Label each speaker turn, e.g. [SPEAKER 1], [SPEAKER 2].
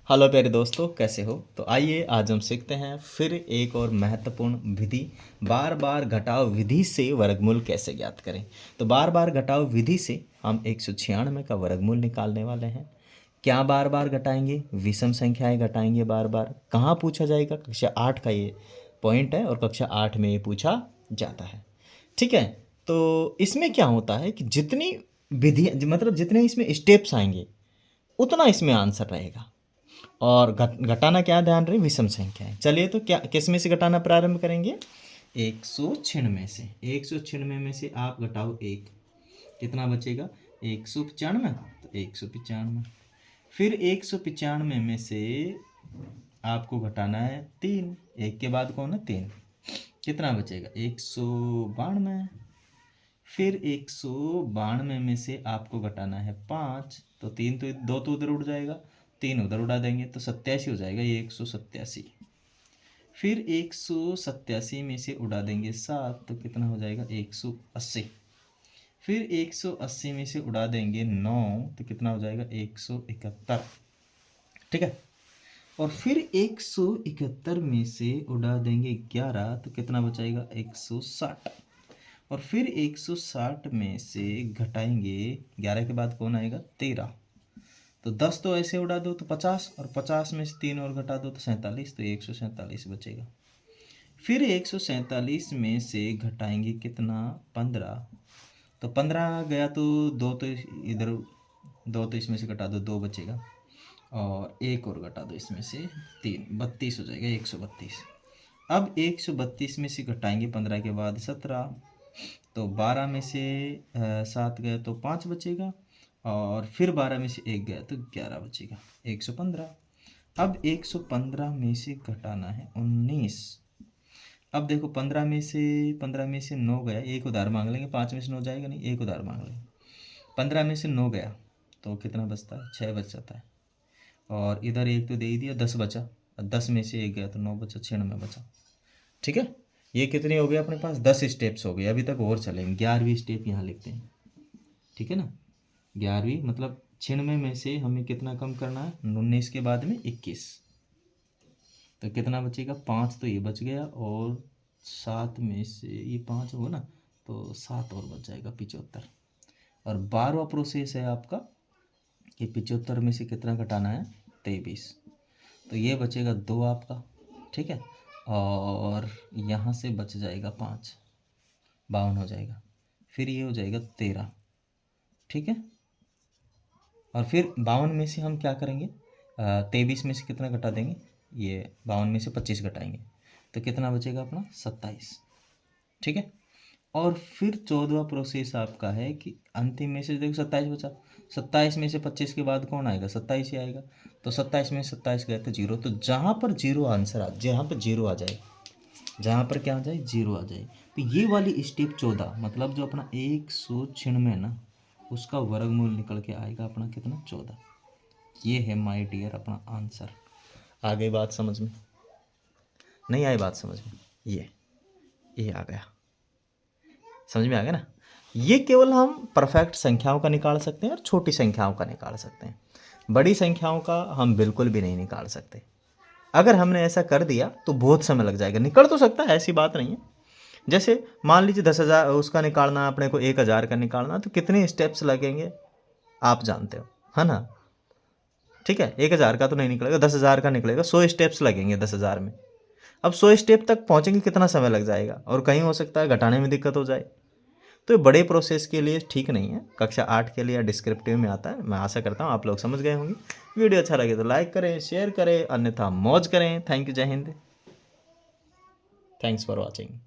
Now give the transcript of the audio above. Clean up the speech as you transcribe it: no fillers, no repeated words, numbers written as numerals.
[SPEAKER 1] Hello प्यारे दोस्तों, कैसे हो? तो आइए आज हम सीखते हैं फिर एक और महत्वपूर्ण विधि, बार बार घटाव विधि से वर्गमूल कैसे ज्ञात करें। तो बार बार घटाव विधि से हम 196 का वर्गमूल निकालने वाले हैं। क्या बार बार घटाएंगे? विषम संख्याएं घटाएंगे बार बार। कहाँ पूछा जाएगा? कक्षा 8 का ये पॉइंट है और कक्षा 8 में ये पूछा जाता है। ठीक है, तो इसमें क्या होता है कि जितनी विधि मतलब जितने इसमें स्टेप्स आएंगे उतना इसमें आंसर रहेगा। और घटाना क्या ध्यान रहे? विषम संख्या है। चलिए, तो क्या किस में से घटाना प्रारंभ करेंगे? 196 से। 196 में से आप घटाओ एक, कितना बचेगा? 195। तो 195, फिर 195 में से आपको घटाना है तीन, एक के बाद कौन है? तीन। कितना बचेगा? 192। फिर 192 में से आपको घटाना है पाँच, तो तीन, तो दो तो उधर उड़ जाएगा, तीन उधर उड़ा देंगे तो 87 हो जाएगा, ये 187। फिर 187 में से उड़ा देंगे सात, तो कितना हो जाएगा? 180। फिर 180 में से उड़ा देंगे नौ, तो कितना हो जाएगा? 171। ठीक है, और फिर 171 में से उड़ा देंगे 11, तो कितना बचाएगा? 160। और फिर 160 में से घटाएंगे 11 के बाद कौन आएगा? 13। तो 10 तो ऐसे उड़ा दो तो 50, और 50 में से तीन और घटा दो तो 47, तो 147 बचेगा। फिर 147 में से घटाएंगे कितना? 15। तो 15 गया तो दो तो इधर, दो तो इसमें से घटा दो, दो बचेगा, और एक और घटा दो इसमें से तीन, 32 हो जाएगा, 132। अब 132 में से घटाएंगे 15 के बाद 17, तो 12 में से 7 गया तो 5 बचेगा, और फिर 12 में से एक गया तो 11 बचेगा, 115। अब 115 में से घटाना है 19। अब देखो 15 में से 9 गया, एक उधार मांग लेंगे, 5 में से 9 जाएगा नहीं, एक उधार मांग लेंगे। 15 में से 9 गया तो कितना बचता है? 6 बच जाता है, और इधर एक तो दे ही दिया, 10 बचा, 10 में से एक गया तो 9 बचा, 96 बचा। ठीक है, ये कितने हो गए अपने पास? 10 स्टेप्स हो गए, अभी तक और चलेंगे। 11वीं स्टेप यहाँ लिखते हैं, ठीक है ना। 11वीं मतलब 96 में से हमें कितना कम करना है? 19 के बाद में 21, तो कितना बचेगा? 5 तो ये बच गया, और 7 में से ये 5 हो ना, तो 7 और बच जाएगा, 75। और 12वां प्रोसेस है आपका कि 75 में से कितना घटाना है? 23, तो ये बचेगा 2 आपका। ठीक है, और यहाँ से बच जाएगा 5, 52 हो जाएगा। फिर ये हो जाएगा 13। ठीक है, और फिर 52 में से हम क्या करेंगे? 23 में से कितना घटा देंगे? ये 52 में से 25 घटाएंगे, तो कितना बचेगा अपना? 27। ठीक है, और फिर 14वां प्रोसेस आपका है कि अंतिम में से देखो 27 बचा, 27 में से 25 के बाद कौन आएगा? 27 ही आएगा, तो 27 में 27 गए तो जीरो, तो जहाँ पर जीरो आंसर आ, जहाँ पर जीरो आ जाए, जहाँ पर क्या आ जाए? जीरो आ जाए, तो ये वाली स्टेप 14, मतलब जो अपना 196 है ना, उसका वर्गमूल निकल के आएगा अपना कितना? 14। ये है माय डियर अपना आंसर। आ गई बात समझ में? नहीं आई बात समझ में? ये आ गया, समझ में आ गया ना। ये केवल हम परफेक्ट संख्याओं का निकाल सकते हैं और छोटी संख्याओं का निकाल सकते हैं, बड़ी संख्याओं का हम बिल्कुल भी नहीं निकाल सकते। अगर हमने ऐसा कर दिया तो बहुत समय लग जाएगा। निकल तो सकता है, ऐसी बात नहीं है। जैसे मान लीजिए 10,000 उसका निकालना, अपने को 1,000 का निकालना, तो कितने स्टेप्स लगेंगे आप जानते हो, है ना। ठीक है, 1,000 का तो नहीं निकलेगा, 10,000 का निकलेगा, 100 स्टेप्स लगेंगे 10,000 में। अब 100 स्टेप तक पहुंचेंगे कितना समय लग जाएगा, और कहीं हो सकता है घटाने में दिक्कत हो जाए। तो ये बड़े प्रोसेस के लिए ठीक नहीं है, कक्षा 8 के लिए डिस्क्रिप्टिव में आता है। मैं आशा करता हूँ आप लोग समझ गए होंगे। वीडियो अच्छा लगे तो लाइक करें, शेयर करें, अन्यथा मौज करें। थैंक यू, जय हिंद, थैंक्स फॉर वॉचिंग।